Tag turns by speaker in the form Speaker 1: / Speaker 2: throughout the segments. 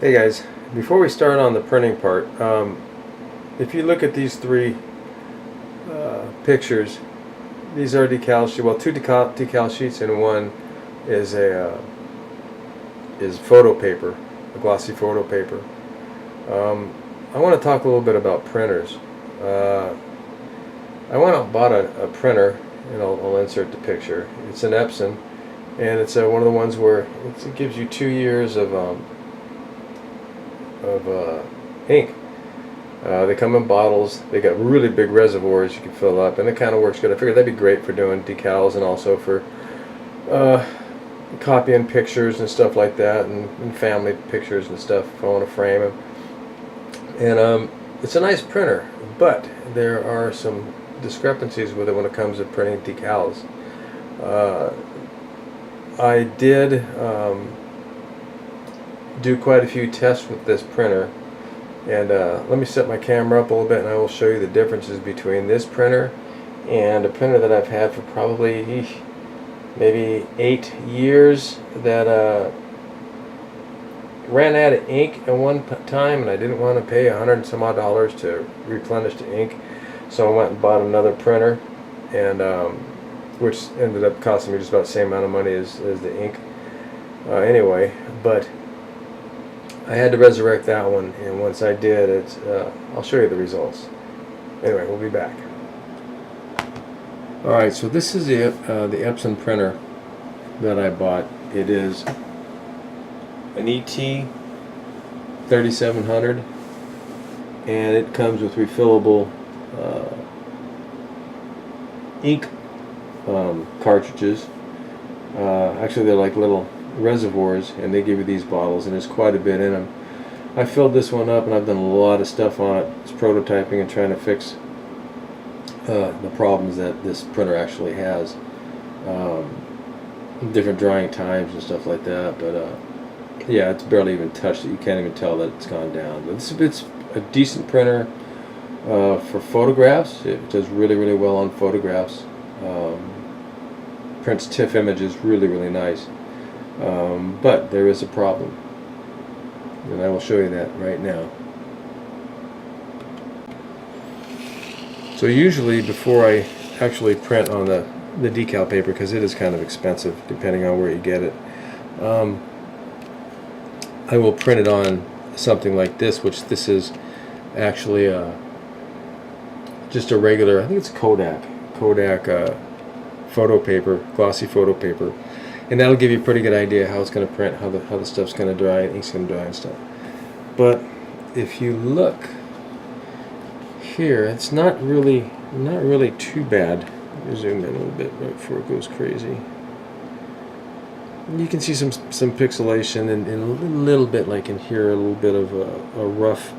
Speaker 1: Hey guys, before we start on the printing part, if you look at these three pictures, these are decal sheets. Well, two decal sheets and one is a photo paper, a glossy photo paper. I want to talk a little bit about printers. I went out and bought a printer, and I'll insert the picture. It's an Epson, and it's one of the ones where it gives you 2 years of ink. They come in bottles. They got really big reservoirs you can fill up, and it kind of works good. I figured that'd be great for doing decals and also for copying pictures and stuff like that, and family pictures and stuff if I want to frame them. And it's a nice printer, but there are some discrepancies with it when it comes to printing decals. I did do quite a few tests with this printer, and let me set my camera up a little bit and I will show you the differences between this printer and a printer that I've had for probably maybe 8 years that ran out of ink at one time, and I didn't want to pay $100 and some odd to replenish the ink, so I went and bought another printer, and which ended up costing me just about the same amount of money as the ink anyway. But I had to resurrect that one, and once I did, I'll show you the results. Anyway, we'll be back. Alright, so this is the Epson printer that I bought. It is an ET 3700, and it comes with refillable ink cartridges. Actually, they're like little reservoirs, and they give you these bottles, and there's quite a bit in them. I filled this one up, and I've done a lot of stuff on it. It's prototyping and trying to fix the problems that this printer actually has, different drying times and stuff like that. But yeah, it's barely even touched it. You can't even tell that it's gone down. But it's a decent printer for photographs. It does really, really well on photographs. Prints TIFF images really nice. But there is a problem, and I will show you that right now. So usually before I actually print on the decal paper, because it is kind of expensive depending on where you get it, I will print it on something like this, which this is actually just a regular, I think it's Kodak photo paper, glossy photo paper, and that'll give you a pretty good idea how it's going to print, how the stuff's going to dry, and ink's going to dry and stuff. But if you look here, it's not really too bad. Let me zoom in a little bit right before it goes crazy. You can see some pixelation, and a little bit, like in here, a little bit of a rough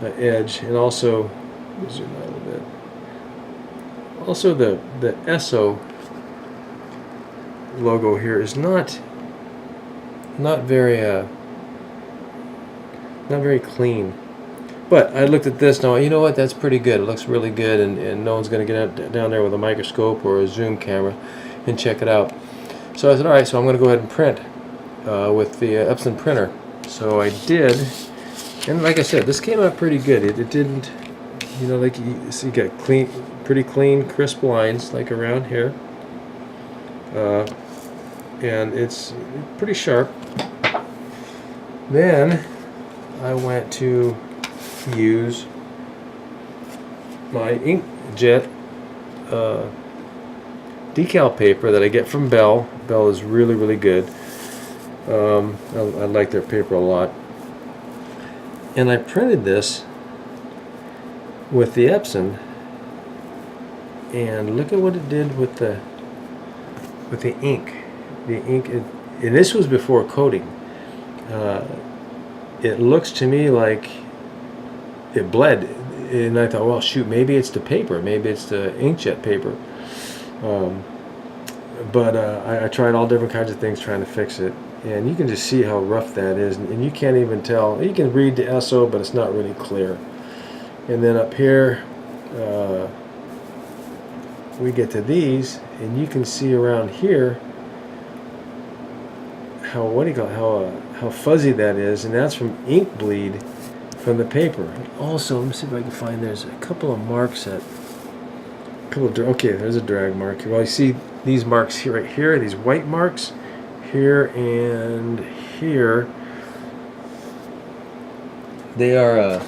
Speaker 1: edge, and also let me zoom out a little bit. Also, the ESSO logo here is not very clean. But I looked at this now. You know what? That's pretty good. It looks really good, and no one's going to get down there with a microscope or a zoom camera and check it out. So I said, all right. So I'm going to go ahead and print with the Epson printer. So I did, and like I said, this came out pretty good. It didn't, you know, like you see, you got pretty clean, crisp lines like around here, and it's pretty sharp. Then I went to use my inkjet decal paper that I get from Bell. Bell is really good. I like their paper a lot, and I printed this with the Epson, and look at what it did with the ink. The ink, and this was before coating. It looks to me like it bled, and I thought, well, shoot, maybe it's the paper, maybe it's the inkjet paper. But I tried all different kinds of things trying to fix it, and you can just see how rough that is, and you can't even tell. You can read the ESSO, but it's not really clear. And then up here, we get to these, and you can see around here what do you call it, how fuzzy that is, and that's from ink bleed from the paper. Also, let me see if I can find, there's a couple of marks that, okay, there's a drag mark. Well, you see these marks here, right here, these white marks here and here. They are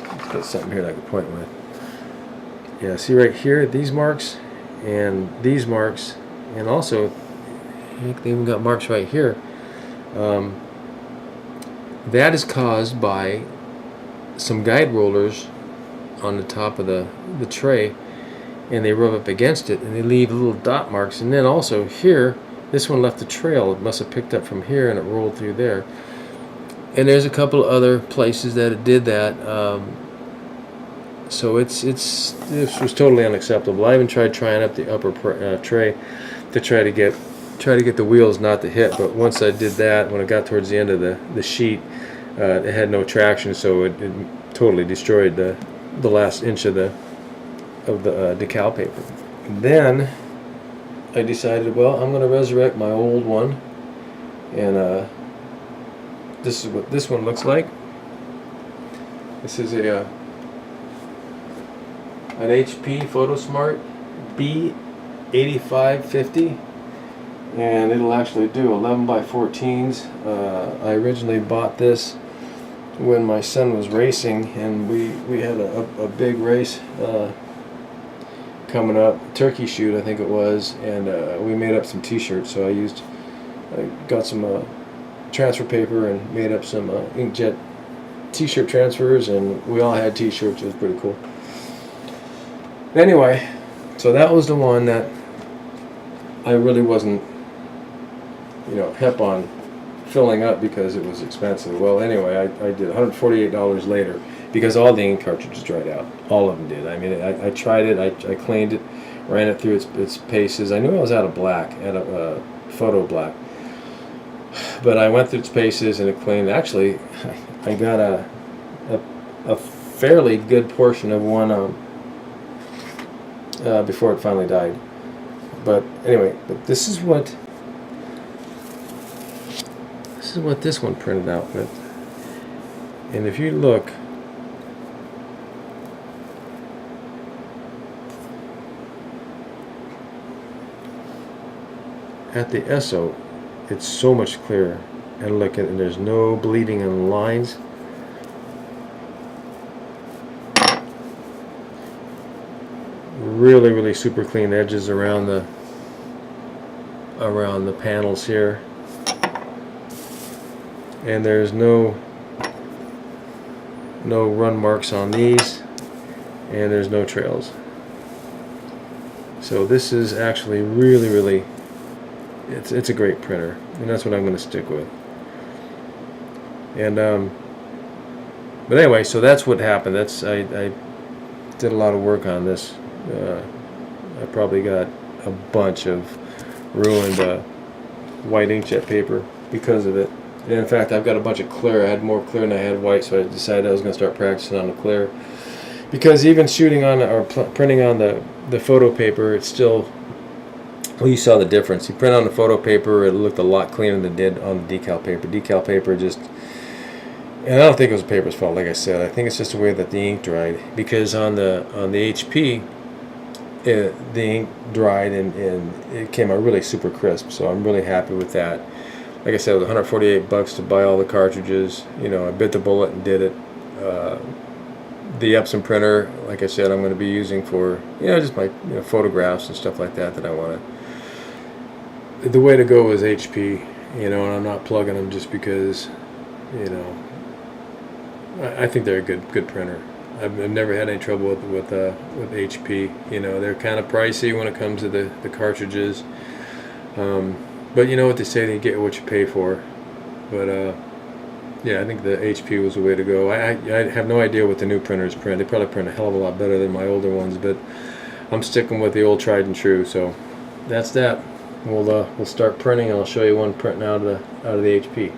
Speaker 1: let's get something here that I can point with. Yeah, see right here, these marks and these marks, and also they even got marks right here. That is caused by some guide rollers on the top of the tray, and they rub up against it and they leave little dot marks. And then also here, this one left a trail. It must have picked up from here and it rolled through there. And there's a couple of other places that it did that. So this was totally unacceptable. I even tried trying up the upper tray to try to get the wheels not to hit. But once I did that, when I got towards the end of the sheet, it had no traction, so it totally destroyed the last inch of the decal paper. And then I decided, well, I'm going to resurrect my old one, and this is what this one looks like. This is an HP PhotoSmart B8550, and it'll actually do 11 by 14s. I originally bought this when my son was racing, and we had a big race coming up, turkey shoot I think it was, and we made up some t-shirts. So I got some transfer paper and made up some inkjet t-shirt transfers, and we all had t-shirts. It was pretty cool. Anyway, so that was the one that I really wasn't, hep on filling up because it was expensive. Well, anyway, I did $148 later because all the ink cartridges dried out. All of them did. I mean, I tried it, I cleaned it, ran it through its paces. I knew I was out of black, out of photo black, but I went through its paces and it cleaned. Actually, I got a fairly good portion of one before it finally died. But anyway, this is what this one printed out with. And if you look, at the SO, it's so much clearer. And look at it, and there's no bleeding in the lines. Really, really super clean edges around the panels here. And there's no run marks on these, and there's no trails. So this is actually really, really, it's a great printer, and that's what I'm going to stick with. And but anyway, so that's what happened. I did a lot of work on this. I probably got a bunch of ruined white inkjet paper because of it. And in fact, I've got a bunch of clear. I had more clear than I had white, so I decided I was going to start practicing on the clear. Because even shooting on or printing on the photo paper, it's still, well, you saw the difference. You print on the photo paper, it looked a lot cleaner than it did on the decal paper. Decal paper just, and I don't think it was the paper's fault, like I said. I think it's just the way that the ink dried. Because on the HP, the ink dried and it came out really super crisp. So I'm really happy with that. Like I said, it was $148 to buy all the cartridges. I bit the bullet and did it. The Epson printer, like I said, I'm going to be using for just my photographs and stuff like that I want to. The way to go is HP, and I'm not plugging them just because, I think they're a good printer. I've never had any trouble with HP. They're kind of pricey when it comes to the cartridges. But you know what they say, you get what you pay for. But yeah, I think the HP was the way to go. I have no idea what the new printers print. They probably print a hell of a lot better than my older ones, but I'm sticking with the old tried and true. So that's that. We'll start printing, and I'll show you one printing out of the HP.